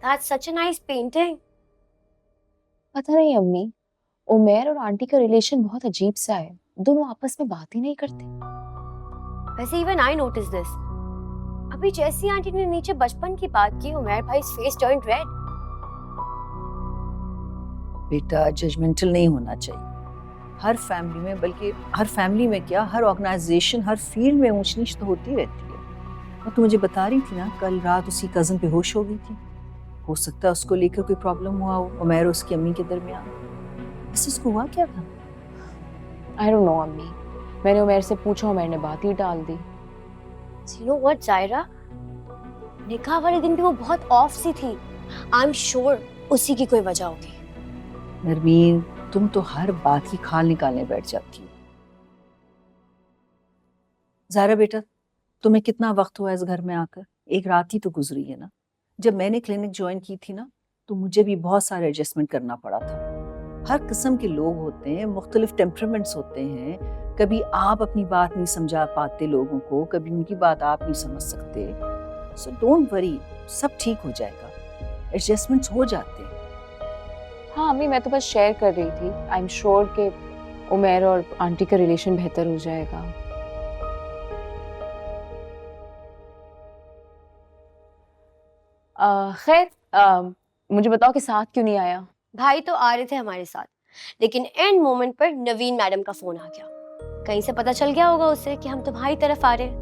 That's such a nice painting. पता नहीं अम्मी, उमेर और आंटी का रिलेशन बहुत अजीब सा है। दोनों आपस में बात ही नहीं करते। वैसे even I noticed this. अभी जैसी आंटी ने नीचे बचपन की बात की, उमेर भाई face turned red. बेटा जजमेंटल नहीं होना चाहिए। हर फैमिली में, बल्कि हर फैमिली में क्या, हर ऑर्गेनाइजेशन, हर फील्ड में ऊंच नीच तो होती रहती है। और तू मुझे बता रही थी ना कल रात उसी कजन पे होश हो गई थी। हो सकता है उसको लेकर कोई प्रॉब्लम हुआ हो उमैर और उसकी अम्मी के दरमियान। वैसे उसको हुआ क्या था? I don't know अम्मी। मैंने उमेर से पूछा, उमेर ने बात ही टाल दी। You know what, Zaira? निकाह वाले दिन भी वो बहुत ऑफ सी थी। I'm sure उसी की कोई वजह होगी। नरमीन, तुम तो हर बात की खाल निकालने बैठ जाती हो। ज़ारा बेटा, तुम्हें कितना वक्त हुआ इस घर में आकर? एक रात ही तो गुजरी है ना। जब मैंने क्लिनिक ज्वाइन की थी ना, तो मुझे भी बहुत सारे एडजस्टमेंट करना पड़ा था। हर किस्म के लोग होते हैं, मुख्तलिफ टेम्परामेंट्स होते हैं। कभी आप अपनी बात नहीं समझा पाते लोगों को, कभी उनकी बात आप नहीं समझ सकते। सो डोंट वरी, सब ठीक हो जाएगा। एडजस्टमेंट्स हो जाते हैं। हाँ अम्मी, मैं तो बस शेयर कर रही थी। आई एम श्योर कि उमेर और आंटी का रिलेशन बेहतर हो जाएगा। खैर, मुझे बताओ कि साथ क्यों नहीं आया? भाई तो आ रहे थे हमारे साथ, लेकिन एंड मोमेंट पर नवीन मैडम का फोन आ गया। कहीं से पता चल गया होगा उसे कि हम तुम्हारी तरफ आ रहे हैं,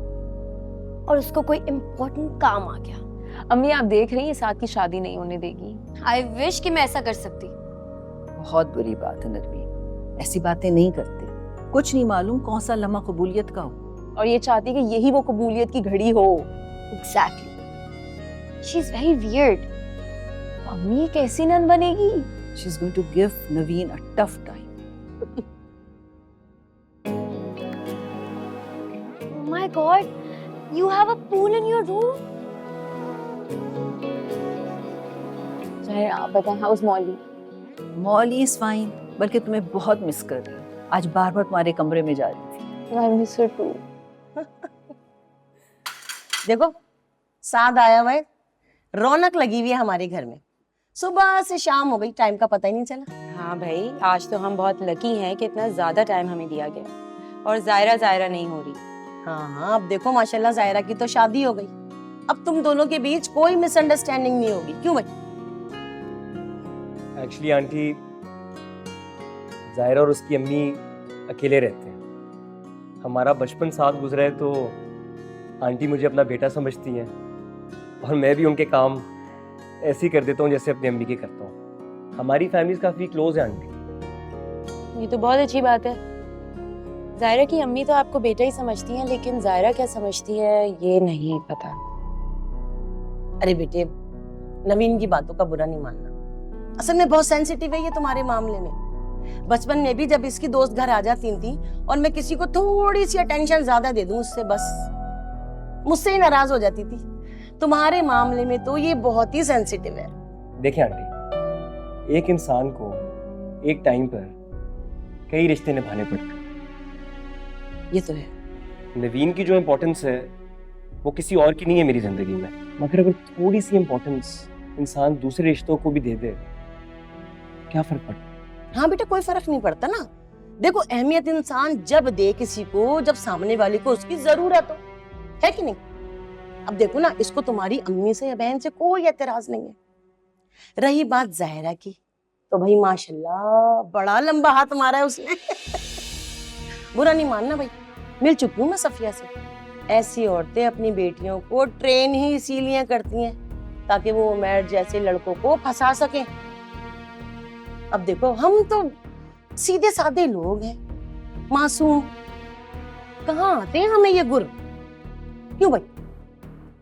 और उसको कोई इम्पोर्टेंट काम आ गया। अम्मी आप देख रही हैं, साथ की शादी नहीं होने देगी। आई विश कि मैं ऐसा कर सकती। बहुत बुरी बात है नरमी, ऐसी बातें नहीं करते। कुछ नहीं मालूम कौन सा लम्हा कबूलियत का हो। और ये चाहती है कि यही वो कबूलियत की घड़ी हो। Exactly. She's very weird. अम्मी ये कैसी नन बनेगी? She's going to give Naveen a tough time. Oh my God, you have a pool in your room? चाहे आप बताएं, house Molly? Molly is fine, बल्कि तुम्हें बहुत मिस कर रही हूँ। आज बार बार तुम्हारे कमरे में जा रही थी। I miss her too. देखो साथ आया हुआ है, रौनक लगी हुई है हमारे घर में। सुबह से शाम हो गई, टाइम का पता ही नहीं चला। हाँ भाई, आज तो हम बहुत लकी हैं कि इतना ज्यादा टाइम हमें दिया गया और जायरा नहीं हो रही। हाँ हाँ, अब देखो माशाल्लाह जायरा की तो शादी हो गई। अब तुम दोनों के बीच कोई मिसअंडरस्टैंडिंग नहीं होगी, क्यों भाई? एक्चुअली आंटी, जायरा और उसकी अम्मी अकेले रहते हैं। हमारा बचपन साथ गुजरा है, तो आंटी मुझे अपना बेटा समझती हैं और मैं भी उनके काम ऐसे ही कर देता हूँ जैसे अपनी अम्मी के करता हूँ। हमारी फैमिलीज काफ़ी क्लोज है आंटी। ये तो बहुत अच्छी बात है। जायरा की अम्मी तो आपको बेटा ही समझती हैं, लेकिन जायरा क्या समझती है ये नहीं पता। अरे बेटे, नवीन की बातों का बुरा नहीं मानना। असल में बहुत सेंसिटिव है ये तुम्हारे मामले में। बचपन में भी जब इसकी दोस्त घर आ जाती थी और मैं किसी को थोड़ी सी अटेंशन ज्यादा दे दूं, उससे बस मुझसे ही नाराज हो जाती थी। तुम्हारे मामले में तो ये बहुत ही सेंसिटिव है। देखिए आंटी, एक इंसान को एक टाइम पर कई रिश्ते निभाने पड़ते हैं। ये तो है। नवीन की जो इम्पोर्टेंस है वो किसी और की नहीं है मेरी जिंदगी में, मगर अगर थोड़ी सी इम्पोर्टेंस इंसान दूसरे रिश्तों को भी दे दे, क्या फर्क पड़ता? हाँ बेटा, कोई फर्क नहीं पड़ता ना। देखो, अहमियत इंसान जब दे किसी को, जब सामने वाले को उसकी जरूरत हो, है कि नहीं? अब देखो ना, इसको तुम्हारी अम्मी से या बहन से कोई एतराज नहीं है। रही बात जाहिरा की, तो भाई माशाल्लाह बड़ा लंबा हाथ मारा है उसने। बुरा नहीं मानना भाई, मिल चुकी हूँ मैं सफिया से। ऐसी औरतें अपनी बेटियों को ट्रेन ही इसीलिए करती हैं ताकि वो उमैर जैसे लड़कों को फंसा सकें। अब देखो, हम तो सीधे साधे लोग हैं, मासूम, कहाँ आते हैं हमें ये गुर? क्यों भाई?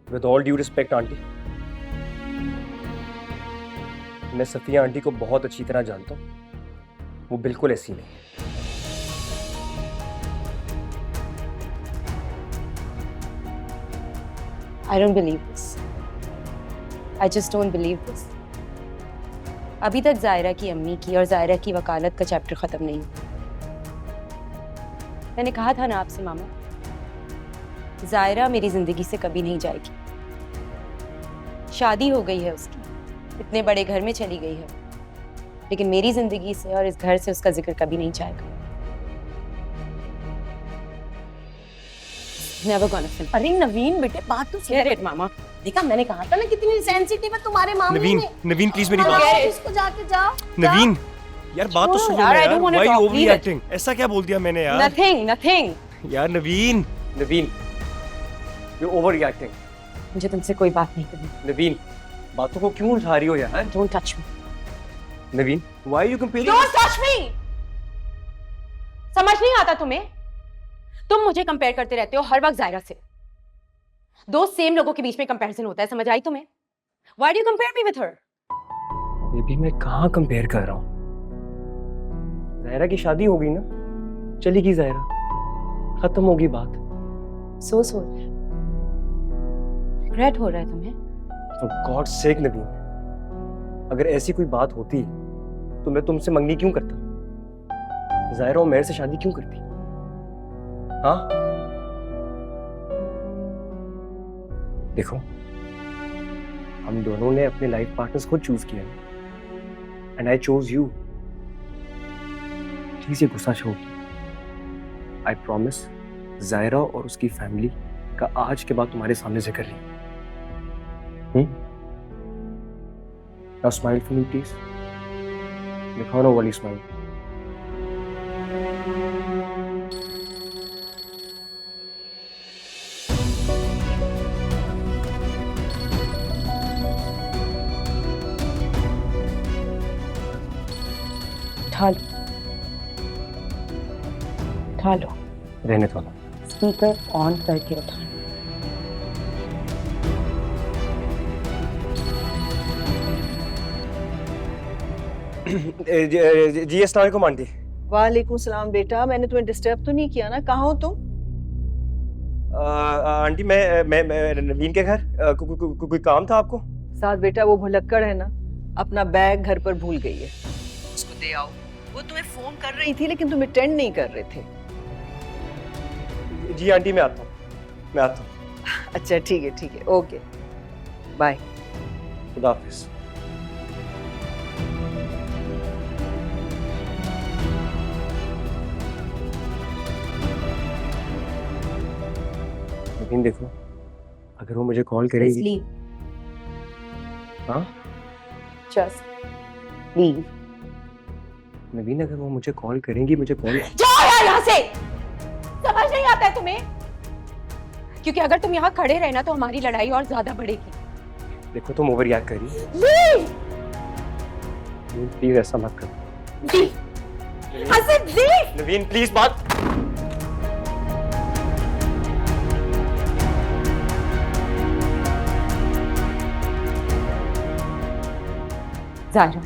With all due respect aunty, मैं सफिया आंटी को बहुत अच्छी तरह जानता हूँ, वो बिल्कुल ऐसी नहीं। I don't believe this. I just don't believe this. अभी तक जायरा की अम्मी की और जायरा की वकालत का चैप्टर खत्म नहीं हुआ। मैंने कहा था ना आपसे मामा, जायरा मेरी जिंदगी से कभी नहीं जाएगी। शादी हो गई है उसकी, इतने बड़े घर में चली गई है, लेकिन मेरी जिंदगी से और इस घर से उसका जिक्र कभी नहीं जाएगा। Never gonna finish. अरे नवीन बेटे बात तो Get it, मामा. देखा मैंने कहा था ना कितनी सेंसिटिव है तुम्हारे मामले नवीन में। नवीन प्लीज मेरी हाँ, बात इसको जाके जाओ। नवीन यार बात तो सुनो यार, I यार don't wanna why talk, over leave it. Acting ऐसा क्या बोल दिया मैंने यार Nothing, nothing. यार नवीन नवीन यू ओवर रिएक्टिंग मुझे तुमसे कोई बात नहीं करनी। नवीन बातों को क्यों उठा रही हो यार Don't touch me. Naveen why you comparing Don't touch me. समझ नहीं आता तुम्हें? तुम मुझे कंपेयर करते रहते हो हर वक्त जायरा से। दो सेम लोगों के बीच में कंपैरिजन होता है, समझ आई तुम्हें? Why do you compare me with her? ये भी मैं कहाँ कंपेयर कर रहा हूँ ज़ाहिरा की शादी हो गई ना चली गई ज़ाहिरा खत्म होगी बात So sorry. Regret हो रहा है तुम्हें? For God's sake नवीन अगर ऐसी कोई बात होती तो मैं तुमसे मंगनी क्यों करता ज़ाहिरा और मेरे से शादी क्यों करती हाँ देखो हम दोनों ने अपने लाइफ पार्टनर्स खुद चूज किया and I chose you please ये गुस्सा छोड़ आई प्रॉमिस ज़ाहिरा और उसकी फैमिली का आज के बाद तुम्हारे सामने जिक्र नहीं now smile for me please दिखाओ ना वो वाली स्माइल उठा लो, उठा लो। रहने दो ना स्पीकर ऑन करके उठा लो। जी अस्सलाम वालेकुम आंटी वालेकुम सलाम बेटा, मैंने तुम्हें डिस्टर्ब तो नहीं किया ना? कहाँ हो तुम? आंटी मैं नवीन के घर कोई काम था आपको साथ बेटा वो भुलक्कड़ है ना, अपना बैग घर पर भूल गई है, उसको दे आओ। वो तुम्हें फोन कर रही थी लेकिन तुम अटेंड नहीं कर रहे थे। जी आंटी मैं आता हूँ अच्छा ठीक है, ओके बाय। खुदा हाफिज नवीन देखो अगर वो मुझे कॉल करेगी Leave. हाँ Just leave. नवीन अगर वो मुझे कॉल करेंगी मुझे कॉल जाओ यार यहाँ से। समझ नहीं आता है तुम्हें? क्योंकि अगर तुम यहाँ खड़े रहे ना तो हमारी लड़ाई और ज्यादा बढ़ेगी। देखो तुम ओवर रिएक्ट कर रही हो Leave. प्लीज ऐसा मत करो Leave. I said leave. Naveen please बात Zahra.